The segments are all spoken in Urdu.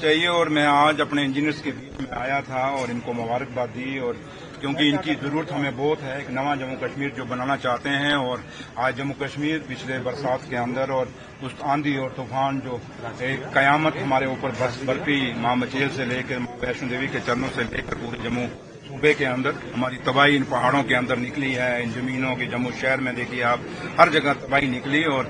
چاہیے اور میں آج اپنے انجینئرس کے بیچ میں آیا تھا اور ان کو مبارکباد دی، اور کیونکہ ان کی ضرورت ہمیں بہت ہے ایک نواں جموں کشمیر جو بنانا چاہتے ہیں۔ اور آج جموں کشمیر پچھلے برسات کے اندر اور اس آندھی اور طوفان جو ایک قیامت ہمارے اوپر برپی ماں مچیل سے لے کر ماں ویشنو دیوی کے چرنوں سے لے کر پورے جموں صوبے کے اندر ہماری تباہی ان پہاڑوں کے اندر نکلی ہے، ان زمینوں کی جموں شہر میں دیکھیے آپ ہر جگہ تباہی نکلی۔ اور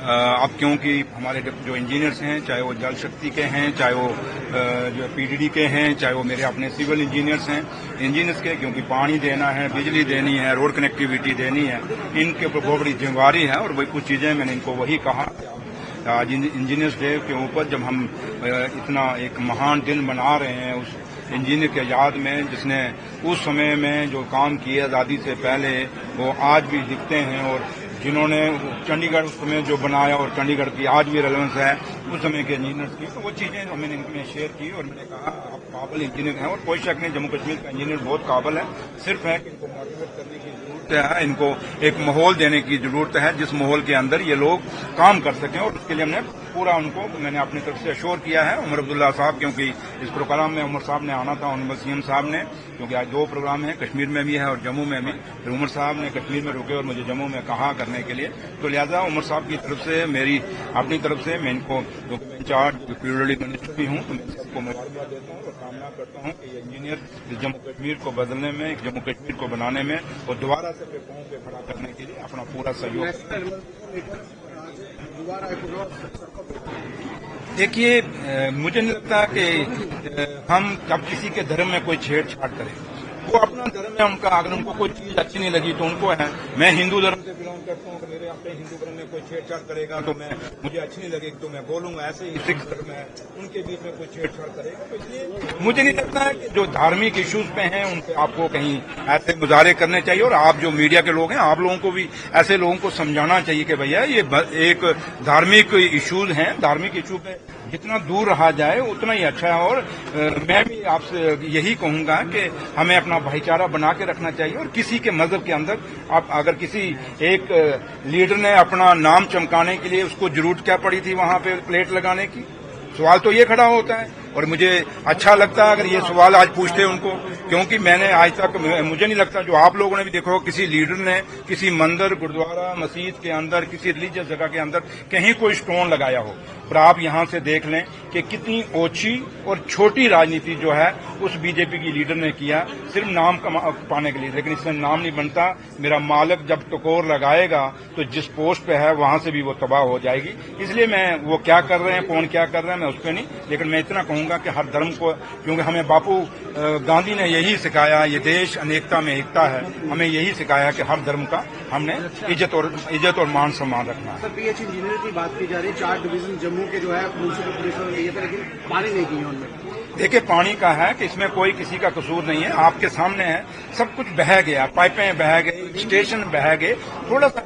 اب کیونکہ ہمارے جو انجینئرس ہیں، چاہے وہ جل شکتی کے ہیں، چاہے وہ جو پی ڈی ڈی کے ہیں، چاہے وہ میرے اپنے سول انجینئرس ہیں، انجینئرس کے کیونکہ پانی دینا ہے، بجلی دینی ہے، روڈ کنیکٹیویٹی دینی ہے، ان کے اوپر بہت بڑی ذمہ داری ہے۔ اور وہی کچھ چیزیں میں نے ان کو وہی کہا آج انجینئرس ڈے کے اوپر جب ہم اتنا ایک مہان دن منا رہے ہیں اس انجینئر کے یاد میں جس نے اس سمے میں جو کام کیے آزادی سے پہلے، وہ آج بھی دکھتے ہیں۔ اور جنہوں نے چنڈی گڑھ اس سمے جو بنایا اور چنڈی گڑھ کی آج بھی ریلیونس ہے اس سمے کے انجینئرس کی، تو وہ چیزیں ہم نے ان میں شیئر کی اور میں نے کہا آپ قابل انجینئر ہیں اور کوئی شک نہیں جموں کشمیر کا انجینئر بہت قابل ہے، صرف ہے کہ ان کو موٹیویٹ کرنے کی ضرورت ہے، ان کو ایک ماحول دینے کی ضرورت ہے جس ماحول کے اندر یہ لوگ کام کر سکیں۔ اور اس کے لیے ہم نے پورا ان کو میں نے اپنی طرف سے اشور کیا ہے۔ عمر عبداللہ صاحب کیونکہ اس پروگرام میں عمر صاحب نے آنا تھا، عمر وسیم صاحب نے، کیونکہ آج دو پروگرام ہیں کشمیر میں بھی ہے اور جموں میں بھی، پھر عمر صاحب نے کشمیر میں رکے اور مجھے جموں میں کہا کرنے کے لیے، تو لہذا عمر صاحب کی طرف سے میری اپنی طرف سے میں ان کو انچارج پیڈی منسٹر بھی ہوں تو میں سب کو مبارکباد دیتا ہوں اور کامنا کرتا ہوں کہ یہ انجینئر اس جموں کشمیر کو بدلنے میں، ایک جموں کشمیر کو بنانے میں اور دوبارہ سے پاؤں پہ کھڑا کرنے کے لیے اپنا پورا سہیوگ۔ دیکھیے مجھے نہیں لگتا کہ ہم کب کسی کے دھرم میں کوئی چھیڑ چھاڑ کریں، وہ اپنا دھرم ہے ان کا، اگر ان کو کوئی چیز اچھی نہیں لگی تو ان کو ہے۔ میں ہندو دھرم سے بلانگ کرتا ہوں، کہ میرے اپنے ہندو دھرم میں کوئی چھیڑ چھاڑ کرے گا تو مجھے اچھی نہیں لگے گی تو میں بولوں گا، ایسے ہی سکھ دھرم ہے ان کے بیچ میں کوئی چھیڑ چھاڑ کرے گا، تو اس لیے مجھے نہیں لگتا ہے کہ جو دھارمک ایشوز پہ ہیں ان پہ آپ کو کہیں ایسے مظاہرے کرنے چاہیے۔ اور آپ جو میڈیا کے لوگ ہیں آپ لوگوں کو بھی ایسے لوگوں کو سمجھانا چاہیے کہ بھیا یہ ایک دھارمک ایشوز ہیں، دھارمک ایشو پہ جتنا دور رہا جائے اتنا ہی اچھا ہے۔ اور میں بھی آپ سے یہی کہوں گا کہ ہمیں اپنا بھائی چارہ بنا کے رکھنا چاہیے، اور کسی کے مذہب کے اندر آپ اگر کسی ایک لیڈر نے اپنا نام چمکانے کے لیے اس کو ضرورت کیا پڑی تھی وہاں پہ پلیٹ لگانے کی، سوال تو یہ کھڑا ہوتا ہے۔ اور مجھے اچھا لگتا ہے اگر یہ سوال آج پوچھتے ان کو، کیونکہ میں نے آج تک مجھے نہیں لگتا جو آپ لوگوں نے بھی دیکھو کسی لیڈر نے کسی مندر، گردوارہ، مسجد کے اندر، کسی ریلیجیس جگہ کے اندر کہیں کوئی سٹون لگایا ہو۔ پر آپ یہاں سے دیکھ لیں کہ کتنی اوچھی اور چھوٹی راجنیتی جو ہے اس بی جے پی کی لیڈر نے کیا صرف نام پانے کے لیے، لیکن اس سے نام نہیں بنتا۔ میرا مالک جب ٹکور لگائے گا تو جس پوسٹ پہ ہے وہاں سے بھی وہ تباہ ہو جائے گی۔ اس لیے میں وہ کیا کر رہے ہیں، کون کیا کر رہے ہیں، میں اس پہ نہیں، لیکن میں اتنا کہوں گا کہ ہر دھرم کو، کیونکہ ہمیں باپو گاندھی نے یہی سکھایا، یہ دیش انیکتا میں ایکتا ہے، ہمیں یہی سکھایا کہ ہر دھرم کا ہم نے عزت اور مان سمان رکھنا ہے۔ سر پی ایچ انجینئر کی بات کی جا رہی ہے، 4 ڈویژن جموں کے جو ہے میونسپل کمشنر چاہیے تھا لیکن پانی نہیں کی ہے ان میں۔ دیکھیں پانی کا ہے کہ اس میں کوئی کسی کا قصور نہیں ہے، آپ کے سامنے ہے، سب کچھ بہہ گیا، پائپیں بہہ گئی، اسٹیشن بہہ گئے، تھوڑا سا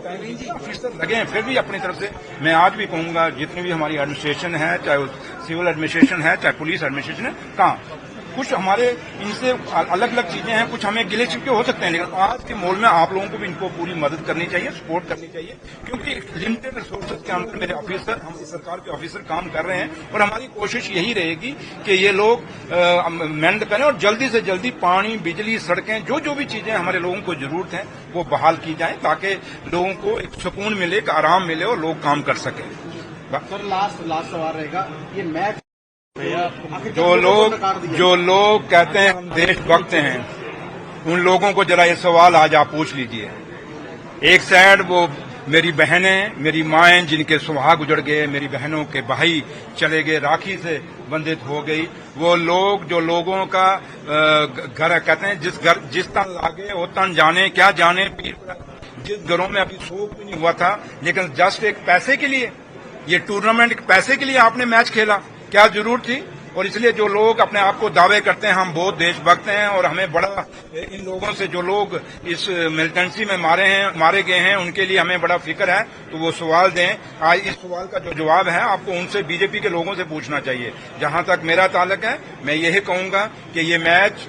فیصد لگے ہیں، پھر بھی اپنی طرف سے میں آج بھی کہوں گا جتنی بھی ہماری ایڈمنسٹریشن ہے، چاہے وہ سول ایڈمنسٹریشن ہے چاہے پولیس ایڈمنسٹریشن ہے، کہاں کچھ ہمارے ان سے الگ الگ چیزیں ہیں، کچھ ہمیں گلے چپکے ہو سکتے ہیں، لیکن آج کے ماحول میں آپ لوگوں کو بھی ان کو پوری مدد کرنی چاہیے، سپورٹ کرنی چاہیے، کیونکہ لمیٹڈ ریسورسز کے اندر میرے آفیسر، ہم سرکار کے آفیسر کام کر رہے ہیں، اور ہماری کوشش یہی رہے گی کہ یہ لوگ مینڈ کریں اور جلدی سے جلدی پانی، بجلی، سڑکیں، جو بھی چیزیں ہمارے لوگوں کو ضرورت ہیں وہ بحال کی جائیں تاکہ لوگوں کو ایک سکون ملے، ایک آرام ملے اور لوگ کام کر سکیں۔ سر لاسٹ سوال رہے گا، یہ میچ جو لوگ کہتے ہیں ہم دیش بھکت ہیں ان لوگوں کو ذرا یہ سوال آج آپ پوچھ لیجئے۔ ایک سائڈ وہ میری بہنیں، میری مائیں جن کے سہاگ اجڑ گئے، میری بہنوں کے بھائی چلے گئے، راکھی سے بندھت ہو گئی، وہ لوگ جو لوگوں کا گھر کہتے ہیں جس تن لاگے وہ تن جانے، کیا جانے جس گھروں میں ابھی سوگ بھی نہیں ہوا تھا، لیکن جسٹ ایک پیسے کے لیے، یہ ٹورنامنٹ پیسے کے لیے آپ نے میچ کھیلا، کیا ضرورت تھی؟ اور اس لیے جو لوگ اپنے آپ کو دعوے کرتے ہیں ہم بہت دیش بھکت ہیں اور ہمیں بڑا، ان لوگوں سے جو لوگ اس ملٹنسی میں مارے گئے ہیں ان کے لیے ہمیں بڑا فکر ہے، تو وہ سوال دیں۔ آج اس سوال کا جو جواب ہے آپ کو ان سے بی جے پی کے لوگوں سے پوچھنا چاہیے۔ جہاں تک میرا تعلق ہے میں یہی کہوں گا کہ یہ میچ